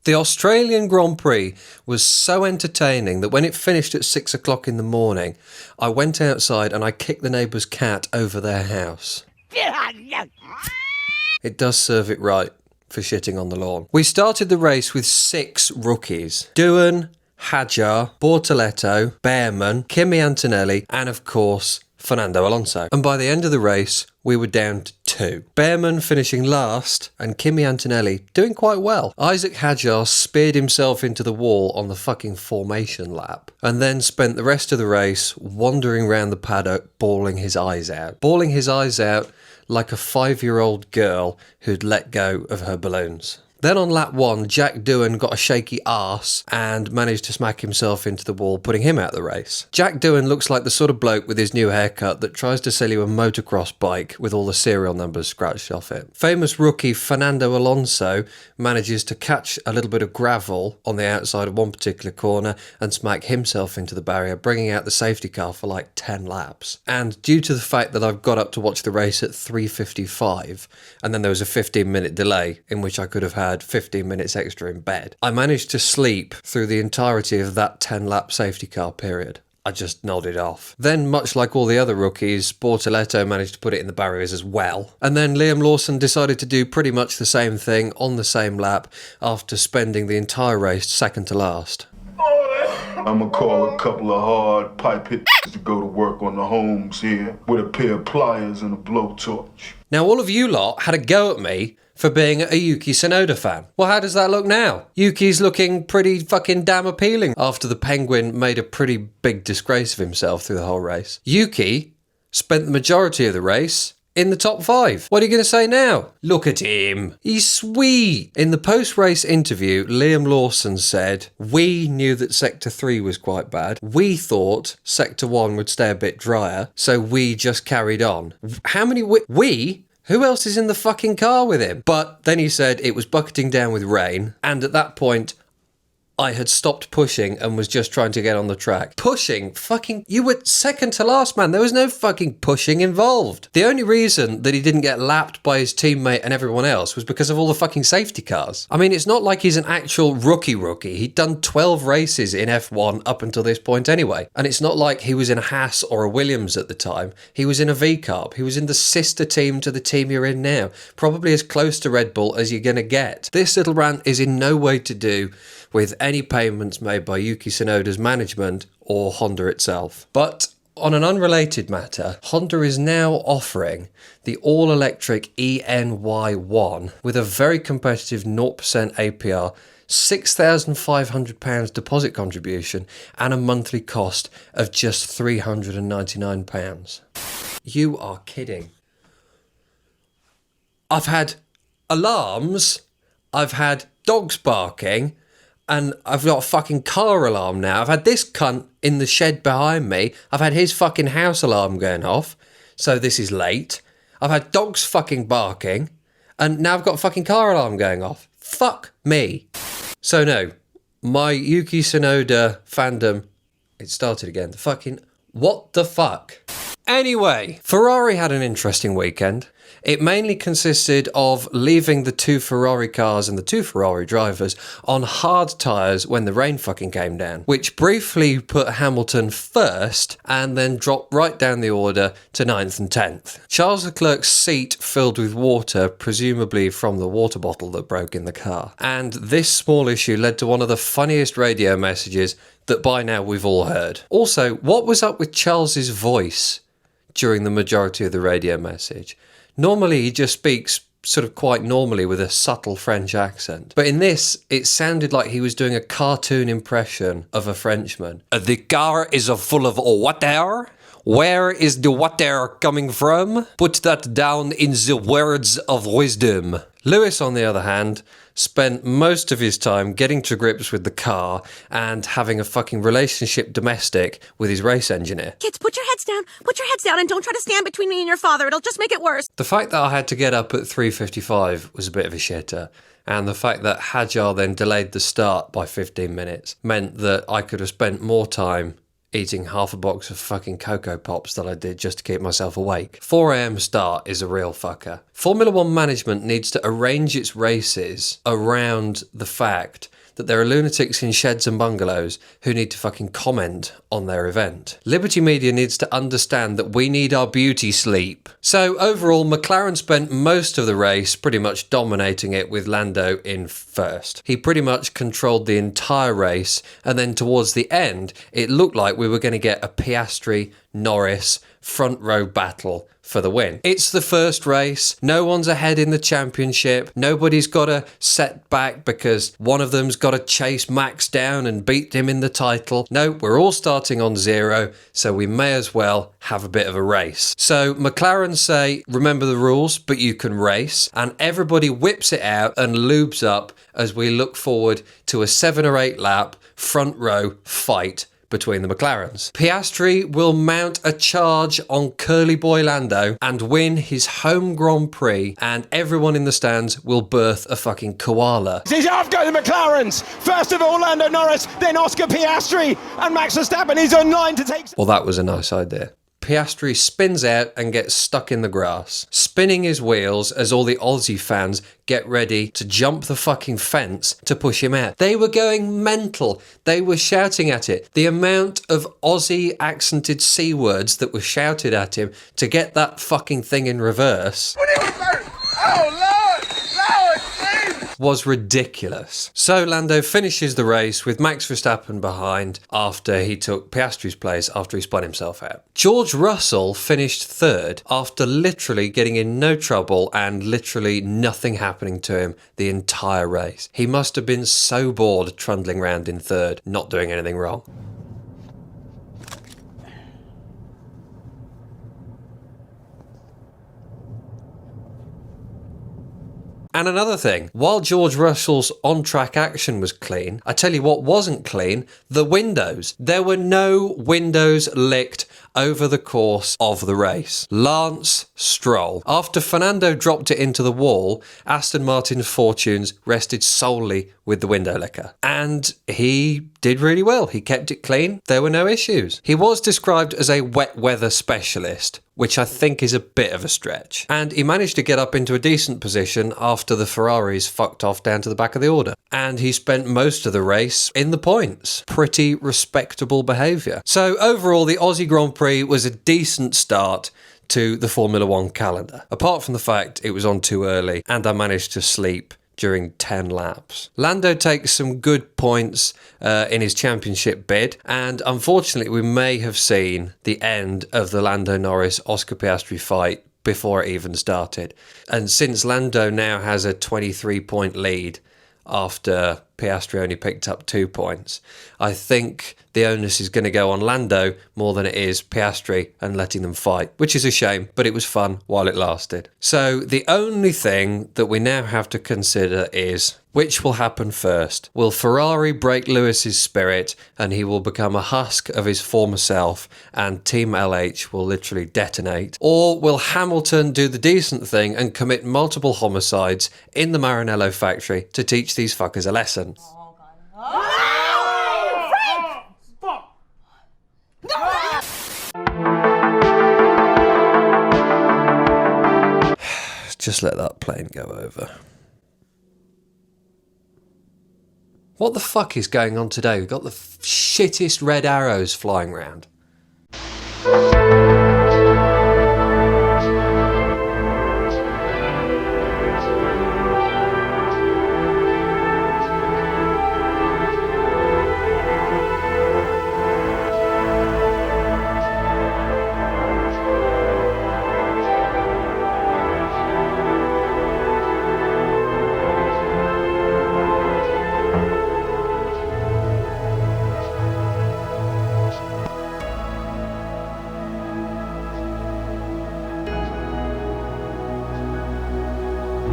The Australian Grand Prix was so entertaining that when it finished at 6 o'clock in the morning, I went outside and I kicked the neighbour's cat over their house. It does serve it right for shitting on the lawn. We started the race with 6 rookies. Doohan, Hadjar, Bortoletto, Bearman, Kimi Antonelli, and of course, Fernando Alonso. And by the end of the race, we were down to 2. Bearman finishing last and Kimi Antonelli doing quite well. Isaac Hadjar speared himself into the wall on the fucking formation lap and then spent the rest of the race wandering around the paddock bawling his eyes out. Bawling his eyes out like a 5-year-old girl who'd let go of her balloons. Then on lap 1, Jack Doohan got a shaky arse and managed to smack himself into the wall, putting him out of the race. Jack Doohan looks like the sort of bloke with his new haircut that tries to sell you a motocross bike with all the serial numbers scratched off it. Famous rookie Fernando Alonso manages to catch a little bit of gravel on the outside of one particular corner and smack himself into the barrier, bringing out the safety car for like 10 laps. And due to the fact that I've got up to watch the race at 3:55, and then there was a 15-minute delay in which I could have had 15 minutes extra in bed, I managed to sleep through the entirety of that 10-lap safety car period. I just nodded off. Then, much like all the other rookies, Bortoletto managed to put it in the barriers as well. And then Liam Lawson decided to do pretty much the same thing on the same lap after spending the entire race second to last. I'm gonna call a couple of hard pipe hits to go to work on the homes here with a pair of pliers and a blowtorch. Now, all of you lot had a go at me for being a Yuki Tsunoda fan. Well, how does that look now? Yuki's looking pretty fucking damn appealing after the Penguin made a pretty big disgrace of himself through the whole race. Yuki spent the majority of the race in the top 5. What are you going to say now? Look at him. He's sweet. In the post-race interview, Liam Lawson said, "We knew that Sector 3 was quite bad. We thought Sector 1 would stay a bit drier, so we just carried on." How many we? Who else is in the fucking car with him? But then he said it was bucketing down with rain, and at that point, I had stopped pushing and was just trying to get on the track. Pushing? Fucking... You were second to last, man. There was no fucking pushing involved. The only reason that he didn't get lapped by his teammate and everyone else was because of all the fucking safety cars. I mean, it's not like he's an actual rookie. He'd done 12 races in F1 up until this point anyway. And it's not like he was in a Haas or a Williams at the time. He was in a V-Carb. He was in the sister team to the team you're in now. Probably as close to Red Bull as you're going to get. This little rant is in no way to do with any payments made by Yuki Tsunoda's management or Honda itself. But on an unrelated matter, Honda is now offering the all-electric ENY1 with a very competitive 0% APR, £6,500 deposit contribution and a monthly cost of just £399. You are kidding. I've had alarms, I've had dogs barking, and I've got a fucking car alarm now. I've had this cunt in the shed behind me. I've had his fucking house alarm going off. So this is late. I've had dogs fucking barking. And now I've got a fucking car alarm going off. Fuck me. So no, my Yuki Tsunoda fandom, it started again. The fucking, what the fuck? Anyway, Ferrari had an interesting weekend. It mainly consisted of leaving the 2 Ferrari cars and the 2 Ferrari drivers on hard tyres when the rain fucking came down, which briefly put Hamilton first and then dropped right down the order to 9th and 10th. Charles Leclerc's seat filled with water, presumably from the water bottle that broke in the car. And this small issue led to one of the funniest radio messages that by now we've all heard. Also, what was up with Charles's voice during the majority of the radio message? Normally, he just speaks sort of quite normally with a subtle French accent. But in this, it sounded like he was doing a cartoon impression of a Frenchman. The car is full of water. Where is the water coming from? Put that down in the words of wisdom. Lewis, on the other hand, spent most of his time getting to grips with the car and having a fucking relationship domestic with his race engineer. Kids, put your heads down and don't try to stand between me and your father. It'll just make it worse. The fact that I had to get up at 3:55 was a bit of a shitter. And the fact that Hadjar then delayed the start by 15 minutes meant that I could have spent more time eating half a box of fucking Cocoa Pops than I did just to keep myself awake. 4 a.m. start is a real fucker. Formula One management needs to arrange its races around the fact that there are lunatics in sheds and bungalows who need to fucking comment on their event. Liberty Media needs to understand that we need our beauty sleep. So overall, McLaren spent most of the race pretty much dominating it with Lando in first. He pretty much controlled the entire race, and then towards the end, it looked like we were going to get a Piastri, Norris, front row battle for the win. It's the first race. No one's ahead in the championship. Nobody's got a setback because one of them's got to chase Max down and beat him in the title. No, we're all starting on zero, so we may as well have a bit of a race. So McLaren say, remember the rules, but you can race, and everybody whips it out and lubes up as we look forward to a 7 or 8 lap front row fight between the McLarens. Piastri will mount a charge on curly boy Lando and win his home Grand Prix, and everyone in the stands will birth a fucking koala. I've got the McLarens. First of all, Lando Norris, then Oscar Piastri, and Max Verstappen is online to take... Well, that was a nice idea. Piastri spins out and gets stuck in the grass, spinning his wheels as all the Aussie fans get ready to jump the fucking fence to push him out. They were going mental. They were shouting at it. The amount of Aussie accented C words that were shouted at him to get that fucking thing in reverse was ridiculous. So Lando finishes the race with Max Verstappen behind after he took Piastri's place after he spun himself out. George Russell finished third after literally getting in no trouble and literally nothing happening to him the entire race. He must have been so bored trundling around in third, not doing anything wrong. And another thing, while George Russell's on-track action was clean, I tell you what wasn't clean, the windows. There were no windows licked over the course of the race. Lance Stroll. After Fernando dropped it into the wall, Aston Martin's fortunes rested solely with the window licker. And he did really well. He kept it clean. There were no issues. He was described as a wet weather specialist, which I think is a bit of a stretch. And he managed to get up into a decent position after the Ferraris fucked off down to the back of the order. And he spent most of the race in the points. Pretty respectable behaviour. So overall, the Aussie Grand Prix was a decent start to the Formula One calendar. Apart from the fact it was on too early and I managed to sleep during 10 laps. Lando takes some good points in his championship bid, and unfortunately we may have seen the end of the Lando Norris Oscar Piastri fight before it even started. And since Lando now has a 23-point lead after Piastri only picked up 2 points, I think the onus is going to go on Lando more than it is Piastri and letting them fight, which is a shame, but it was fun while it lasted. So the only thing that we now have to consider is which will happen first. Will Ferrari break Lewis's spirit and he will become a husk of his former self and Team LH will literally detonate? Or will Hamilton do the decent thing and commit multiple homicides in the Maranello factory to teach these fuckers a lesson? Just let that plane go over. What the fuck is going on today? We've got the shittest red arrows flying around.